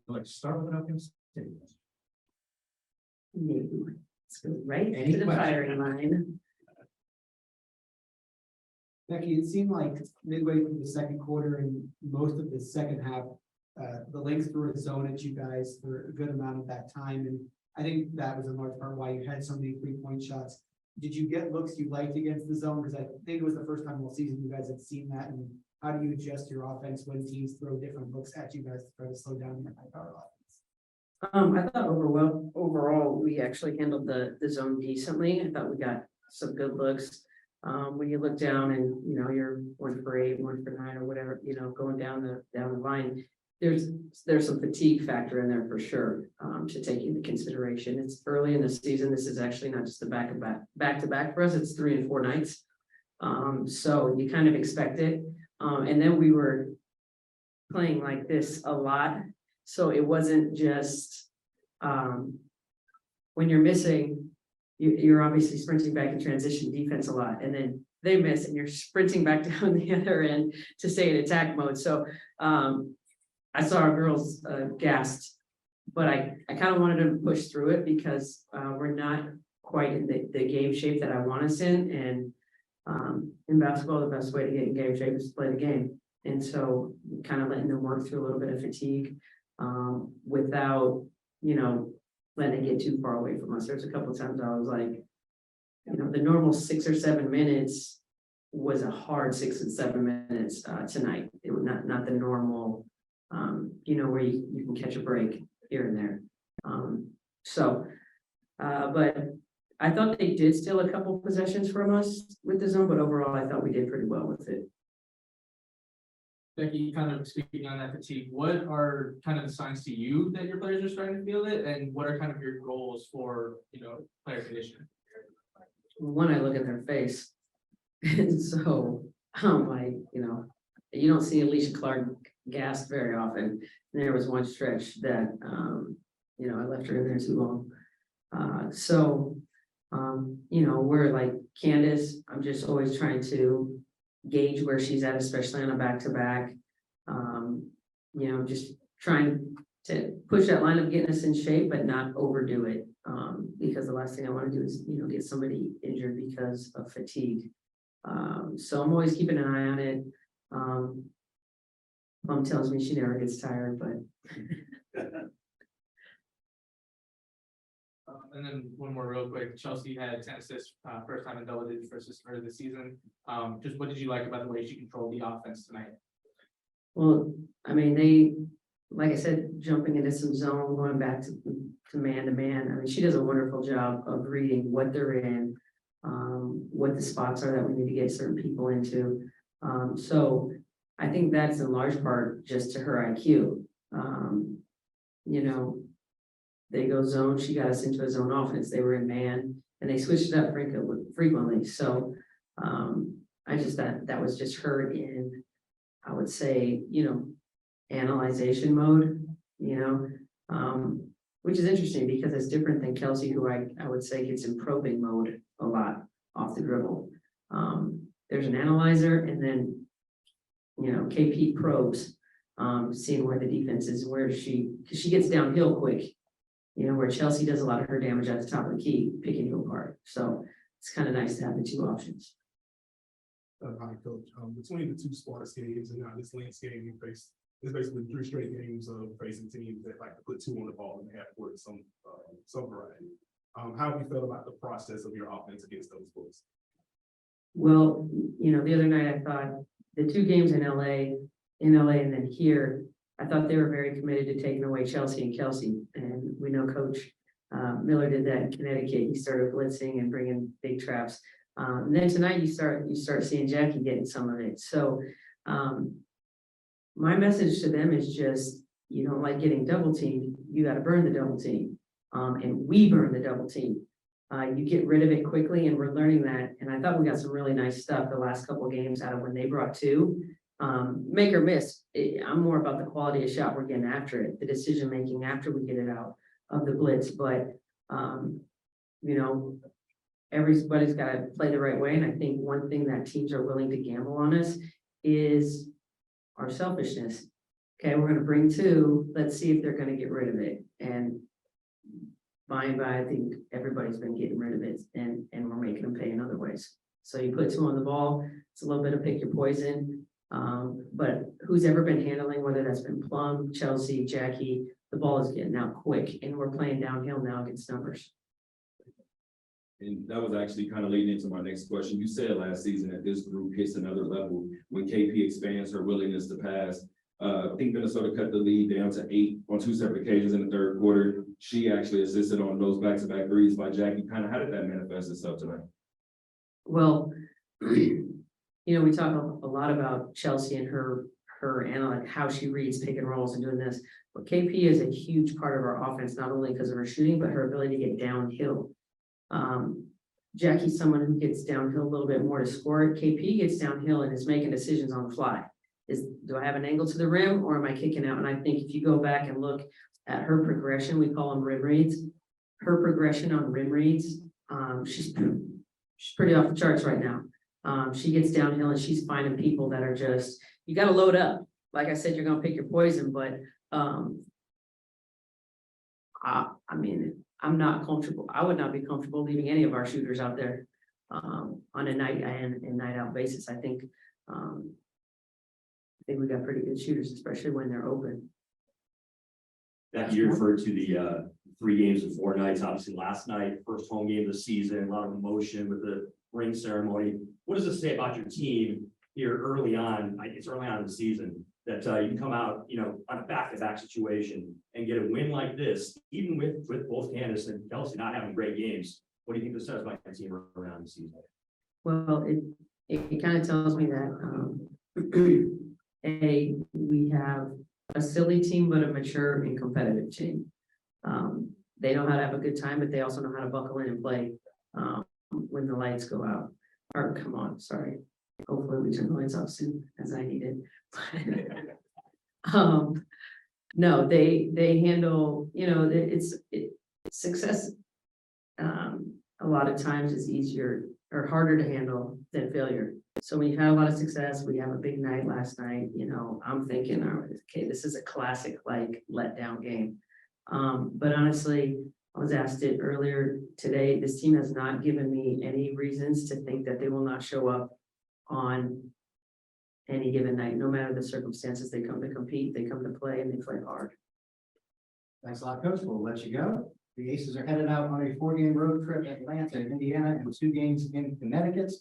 Like start with up in Let's go right Any to the question? firing line. Becky, it seemed like midway through the second quarter and most of the second half, the Lynx threw a zone at you guys for a good amount of that time. And I think that was in large part why you had so many 3-point shots. Did you get looks you liked against the zone? Because I think it was the first time all season you guys had seen that. And how do you adjust your offense when teams throw different looks at you guys to try to slow down your high power offense? I thought overall, we actually handled the zone decently. I thought we got some good looks. When you look down and, you're 1 for 8, 1 for 9 or whatever, going down the line, there's some fatigue factor in there for sure, to take into consideration. It's early in the season. This is actually not just the back to back for us. It's 3 and 4 nights. So you kind of expect it. And then we were playing like this a lot. So it wasn't just, when you're missing, you're obviously sprinting back in transition defense a lot, and then they miss and you're sprinting back down the other end to stay in attack mode. So I saw our girls gassed, but I kind of wanted to push through it because we're not quite in the game shape that I want us in. And in basketball, the best way to get in game shape is to play the game. And so kind of letting them work through a little bit of fatigue without, letting it get too far away from us. There's a couple of times I was like, the normal 6 or 7 minutes was a hard 6 and 7 minutes tonight. It was not the normal, where you can catch a break here and there. But I thought they did steal a couple possessions from us with the zone, but overall I thought we did pretty well with it. Becky, kind of speaking on that fatigue, what are kind of the signs to you that your players are starting to feel it, and what are kind of your goals for player conditioning? One, I look at their face, and so I'm like, you don't see Alicia Clark gassed very often. And there was one stretch that I left her in there too long. We're like Candace. I'm just always trying to gauge where she's at, especially on a back-to-back. Just trying to push that line of getting us in shape, but not overdo it. Because the last thing I want to do is, get somebody injured because of fatigue. So I'm always keeping an eye on it. Mom tells me she never gets tired, but And then one more real quick. Chelsea had 10 assists, first time in double digits versus her this season. Just what did you like about the way she controlled the offense tonight? well, I mean, they, like I said, jumping into some zone, going back to man to man. I mean, she does a wonderful job of reading what they're in, what the spots are that we need to get certain people into. So I think that's in large part just to her IQ. They go zone, she got us into a zone offense, they were in man, and they switched it up frequently. So I just that was just her in, I would say, analyzation mode, which is interesting because it's different than Kelsey, who I would say gets in probing mode a lot off the dribble. There's an analyzer, and then KP probes, seeing where the defense is, because she gets downhill quick, where Chelsea does a lot of her damage at the top of the key, picking you apart. So it's kind of nice to have the two options. Hi, Coach. Between the two Sparks games and now this Lynx game, you face it's basically 3 straight games of facing teams that like to put 2 on the ball and half court some variety. How have you felt about the process of your offense against those Bulls? Well, the other night I thought the 2 games in LA and then here, I thought they were very committed to taking away Chelsea and Kelsey. And we know Coach Miller did that in Connecticut. He started blitzing and bringing big traps. And then tonight you start seeing Jackie getting some of it. So my message to them is just, you don't like getting double teamed, you got to burn the double team. And we burn the double team. You get rid of it quickly, and we're learning that. And I thought we got some really nice stuff the last couple of games out of when they brought 2. Make or miss, I'm more about the quality of shot we're getting after it, the decision making after we get it out of the blitz. But everybody's got to play the right way. And I think one thing that teams are willing to gamble on us is our selfishness. Okay, we're gonna bring two, let's see if they're gonna get rid of it, and by and by, I think everybody's been getting rid of it, and we're making them pay in other ways. So you put two on the ball, it's a little bit of pick your poison, but who's ever been handling, whether that's been Plum, Chelsea, Jackie, the ball is getting out quick, and we're playing downhill now against numbers. And that was actually kind of leading into my next question. You said last season that this group hits another level when KP expands her willingness to pass. I think Minnesota cut the lead down to 8 on 2 separate occasions in the third quarter. She actually assisted on those back-to-back threes by Jackie. Kind of how did that manifest itself tonight? Well, you know, we talk a lot about Chelsea and her analytic, how she reads pick and rolls and doing this. But KP is a huge part of our offense, not only because of her shooting, but her ability to get downhill. Jackie's someone who gets downhill a little bit more to score it. KP gets downhill and is making decisions on the fly. Do I have an angle to the rim or am I kicking out? And I think if you go back and look at her progression, we call them rim reads. Her progression on rim reads, she's pretty off the charts right now. She gets downhill and she's finding people that are just, you got to load up. Like I said, you're going to pick your poison, but I mean, I'm not comfortable. I would not be comfortable leaving any of our shooters out there on a night in and night out basis. I think we got pretty good shooters, especially when they're open. That you referred to the 3 games in 4 nights, obviously last night, first home game of the season, a lot of emotion with the ring ceremony. What does this say about your team here early on? It's early on in the season that you can come out, you know, on a back-to-back situation and get a win like this, even with both Candace and Kelsey not having great games. What do you think this says about your team around the season? Well, it kind of tells me that we have a silly team, but a mature and competitive team. They know how to have a good time, but they also know how to buckle in and play when the lights go out or come on. Sorry. Hopefully we turn the lights off soon as I need it. No, they handle, you know, it's success. A lot of times is easier or harder to handle than failure. So we've had a lot of success. We have a big night last night. You know, I'm thinking, okay, this is a classic like letdown game. But honestly, I was asked it earlier today. This team has not given me any reasons to think that they will not show up on any given night, no matter the circumstances. They come to compete, they come to play, and they play hard. Thanks a lot, Coach. We'll let you go. The Aces are headed out on a 4-game road trip to Atlanta, Indiana, and 2 games in Connecticut.